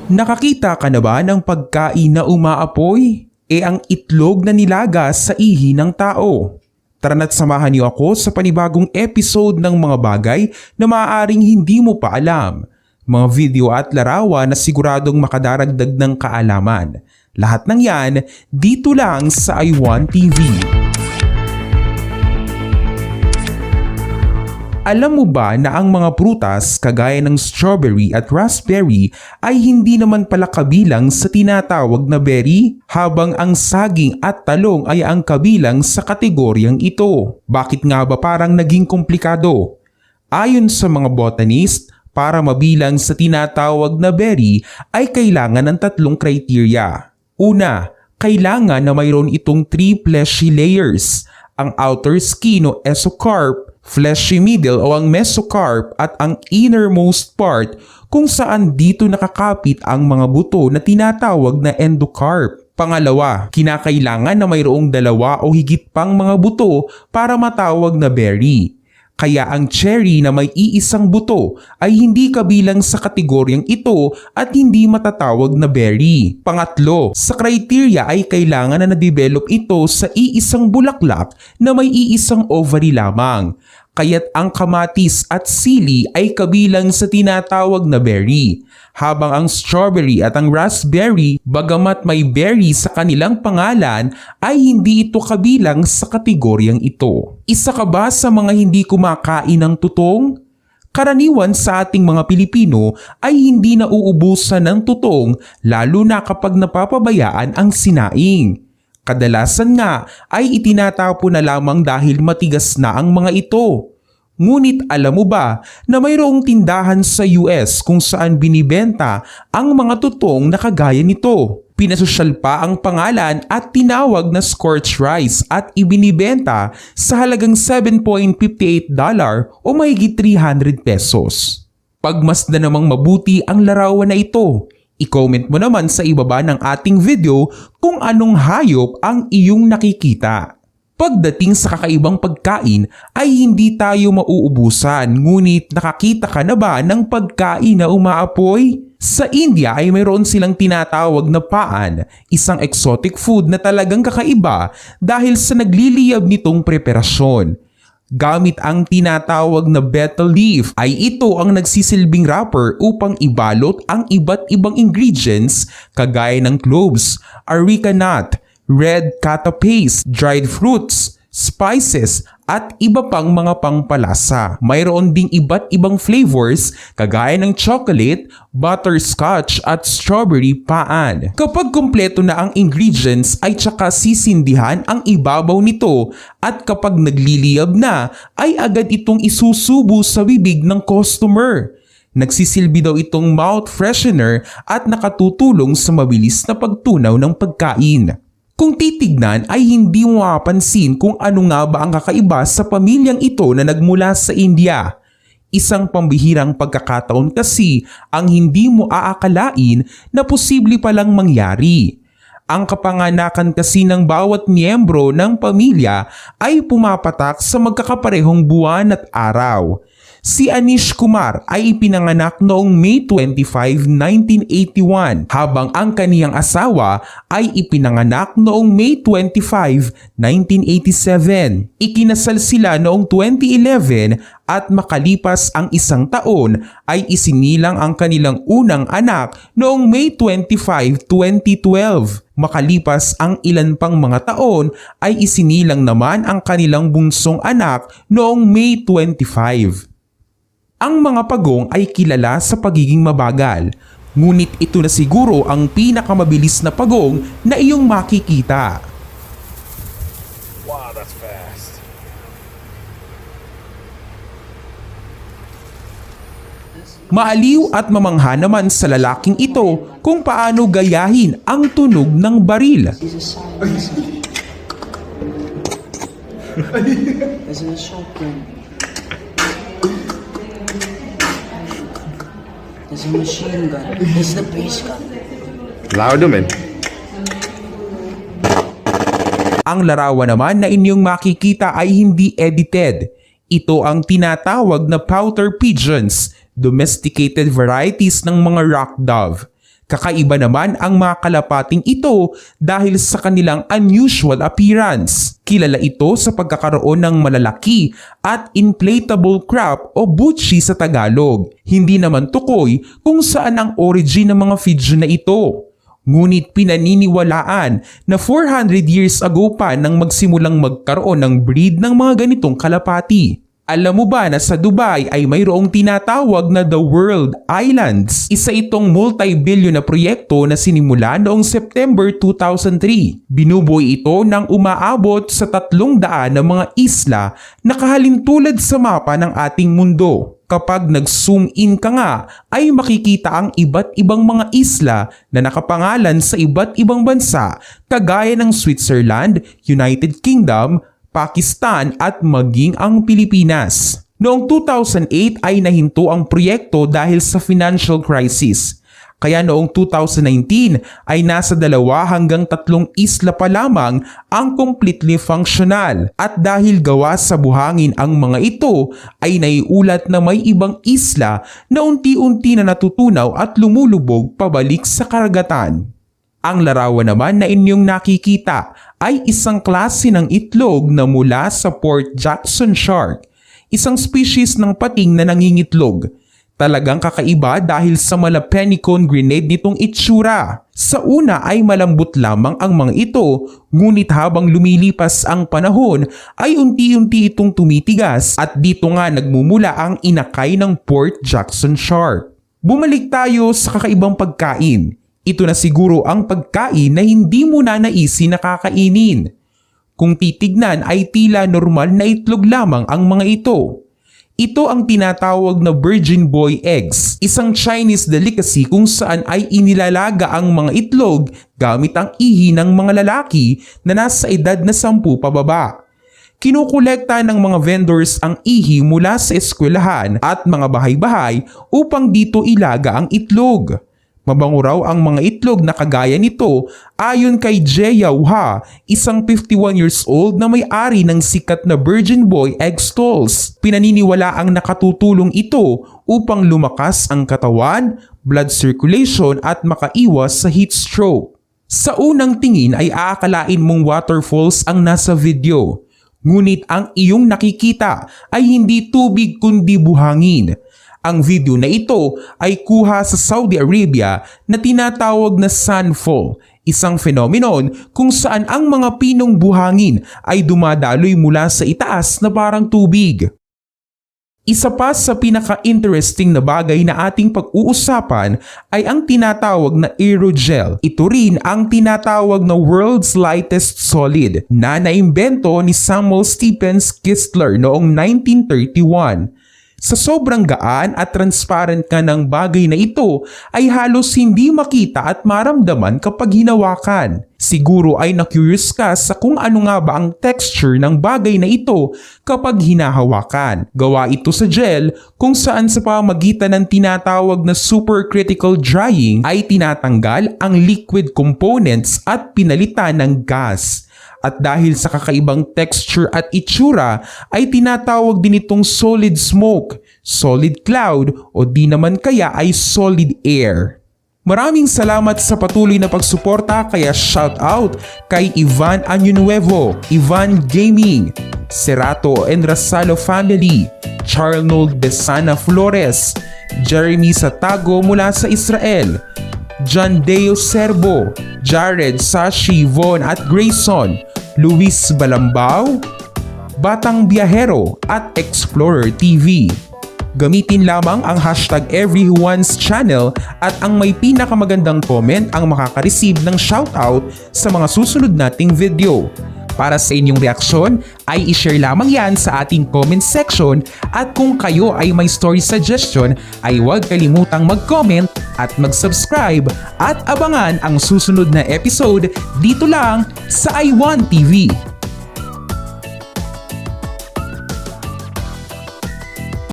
Nakakita ka na ba ng pagkain na umaapoy? Ang itlog na nilaga sa ihi ng tao. Tara na't samahan niyo ako sa panibagong episode ng mga bagay na maaaring hindi mo pa alam. Mga video at larawan na siguradong makadaragdag ng kaalaman. Lahat ng yan dito lang sa iJUANTV. Alam mo ba na ang mga prutas kagaya ng strawberry at raspberry ay hindi naman pala kabilang sa tinatawag na berry, habang ang saging at talong ay ang kabilang sa kategoryang ito? Bakit nga ba parang naging komplikado? Ayon sa mga botanist, para mabilang sa tinatawag na berry ay kailangan ng tatlong criteria. Una, kailangan na mayroon itong 3 fleshy layers, ang outer skin o esocarp, fleshy middle o ang mesocarp at ang innermost part kung saan dito nakakapit ang mga buto na tinatawag na endocarp. Pangalawa, kinakailangan na mayroong 2 o higit pang mga buto para matawag na berry. Kaya ang cherry na may iisang buto ay hindi kabilang sa kategoryang ito at hindi matatawag na berry. Pangatlo, sa criteria ay kailangan na na-develop ito sa iisang bulaklak na may iisang ovary lamang. Kaya't ang kamatis at sili ay kabilang sa tinatawag na berry. Habang ang strawberry at ang raspberry, bagamat may berry sa kanilang pangalan, ay hindi ito kabilang sa kategoryang ito. Isa ka ba sa mga hindi kumakain ng tutong? Karaniwan sa ating mga Pilipino ay hindi nauubusan ng tutong, lalo na kapag napapabayaan ang sinaing. Kadalasan nga ay itinatapo na lamang dahil matigas na ang mga ito. Ngunit alam mo ba na mayroong tindahan sa US kung saan binibenta ang mga tutong na kagaya nito? Pinasosyal pa ang pangalan at tinawag na scorched rice at ibinibenta sa halagang $7.58 o mahigit 300 pesos. Pagmasdan namang mabuti ang larawan na ito. I-comment mo naman sa ibaba ng ating video kung anong hayop ang iyong nakikita. Pagdating sa kakaibang pagkain ay hindi tayo mauubusan, ngunit nakakita ka na ba ng pagkain na umaapoy? Sa India ay mayroon silang tinatawag na paan, isang exotic food na talagang kakaiba dahil sa nagliliyab nitong preparasyon. Gamit ang tinatawag na betel leaf ay ito ang nagsisilbing wrapper upang ibalot ang iba't ibang ingredients kagaya ng cloves, areca nut, red kata paste, dried fruits, spices at iba pang mga pangpalasa. Mayroon ding iba't ibang flavors kagaya ng chocolate, butterscotch at strawberry paan. Kapag kumpleto na ang ingredients ay tsaka sisindihan ang ibabaw nito at kapag nagliliyab na ay agad itong isusubo sa bibig ng customer. Nagsisilbi daw itong mouth freshener at nakatutulong sa mabilis na pagtunaw ng pagkain. Kung titignan ay hindi mo mapapansin kung ano nga ba ang kakaiba sa pamilyang ito na nagmula sa India. Isang pambihirang pagkakataon kasi ang hindi mo aakalain na posible palang mangyari. Ang kapanganakan kasi ng bawat miyembro ng pamilya ay pumapatak sa magkakaparehong buwan at araw. Si Anish Kumar ay ipinanganak noong May 25, 1981 habang ang kaniyang asawa ay ipinanganak noong May 25, 1987. Ikinasal sila noong 2011 at makalipas ang 1 taon ay isinilang ang kanilang unang anak noong May 25, 2012. Makalipas ang ilan pang mga taon ay isinilang naman ang kanilang bunsong anak noong May 25. Ang mga pagong ay kilala sa pagiging mabagal, ngunit ito na siguro ang pinakamabilis na pagong na iyong makikita. Wow, that's fast. Maaliw at mamangha naman sa lalaking ito kung paano gayahin ang tunog ng baril. This is a shotgun. This is a machine gun. This is the base gun. Louder, man. Ang larawan naman na inyong makikita ay hindi edited. Ito ang tinatawag na pouter pigeons, domesticated varieties ng mga rock dove. Kakaiba naman ang mga kalapating ito dahil sa kanilang unusual appearance. Kilala ito sa pagkakaroon ng malalaki at inflatable crop o butchi sa Tagalog. Hindi naman tukoy kung saan ang origin ng mga pigeon na ito. Ngunit pinaniniwalaan na 400 years ago pa nang magsimulang magkaroon ng breed ng mga ganitong kalapati. Alam mo ba na sa Dubai ay mayroong tinatawag na The World Islands? Isa itong multi-billion na proyekto na sinimula noong September 2003. Binubuo ito ng umaabot sa 300 na mga isla na kahalintulad sa mapa ng ating mundo. Kapag nag-zoom in ka nga, ay makikita ang iba't ibang mga isla na nakapangalan sa iba't ibang bansa kagaya ng Switzerland, United Kingdom, Pakistan at maging ang Pilipinas. Noong 2008 ay nahinto ang proyekto dahil sa financial crisis. Kaya noong 2019 ay nasa 2 hanggang 3 isla pa lamang ang completely functional. At dahil gawa sa buhangin ang mga ito ay naiulat na may ibang isla na unti-unti na natutunaw at lumulubog pabalik sa karagatan. Ang larawan naman na inyong nakikita ay isang klase ng itlog na mula sa Port Jackson shark, isang species ng pating na nangingitlog. Talagang kakaiba dahil sa malapenicone grenade nitong itsura. Sa una ay malambot lamang ang mga ito, ngunit habang lumilipas ang panahon ay unti-unti itong tumitigas at dito nga nagmumula ang inakay ng Port Jackson shark. Bumalik tayo sa kakaibang pagkain. Ito na siguro ang pagkain na hindi mo na naisin na kakainin. Kung titignan ay tila normal na itlog lamang ang mga ito. Ito ang tinatawag na virgin boy eggs, isang Chinese delicacy kung saan ay inilalaga ang mga itlog gamit ang ihi ng mga lalaki na nasa edad na 10 pababa. Kinukolekta ng mga vendors ang ihi mula sa eskwelahan at mga bahay-bahay upang dito ilaga ang itlog. Mabango raw ang mga itlog na kagaya nito ayon kay JAYON, isang 51 years old na may-ari ng sikat na Virgin Boy Egg Stalls. Pinaniniwala ang nakatutulong ito upang lumakas ang katawan, blood circulation at makaiwas sa heat stroke. Sa unang tingin ay aakalain mong waterfalls ang nasa video. Ngunit ang iyong nakikita ay hindi tubig kundi buhangin. Ang video na ito ay kuha sa Saudi Arabia na tinatawag na sunfall, isang phenomenon kung saan ang mga pinong buhangin ay dumadaloy mula sa itaas na parang tubig. Isa pa sa pinaka-interesting na bagay na ating pag-uusapan ay ang tinatawag na aerogel. Ito rin ang tinatawag na world's lightest solid na naimbento ni Samuel Stephens Kistler noong 1931. Sa sobrang gaan at transparent ka ng bagay na ito ay halos hindi makita at maramdaman kapag hinawakan. Siguro ay na-curious ka sa kung ano nga ba ang texture ng bagay na ito kapag hinahawakan. Gawa ito sa gel kung saan sa pamamagitan ng tinatawag na supercritical drying ay tinatanggal ang liquid components at pinalitan ng gas. At dahil sa kakaibang texture at itsura ay tinatawag din itong solid smoke, solid cloud o di naman kaya ay solid air. Maraming salamat sa patuloy na pagsuporta kaya shout out kay Ivan Año-Nuevo, Ivan Gaming, Cerato and Rasalo Family, Charnold Besana Flores, Jeremy Satago mula sa Israel, John Deo Serbo, Jared, Sashi, Von at Grayson, Luis Balambao, Batang Biyahero at Explorer TV. Gamitin lamang ang hashtag everyone's channel at ang may pinakamagandang comment ang makaka-receive ng shoutout sa mga susunod nating video. Para sa inyong reaksyon ay i-share lamang yan sa ating comment section at kung kayo ay may story suggestion ay huwag kalimutang mag-comment at mag-subscribe at abangan ang susunod na episode dito lang sa iJUANTV.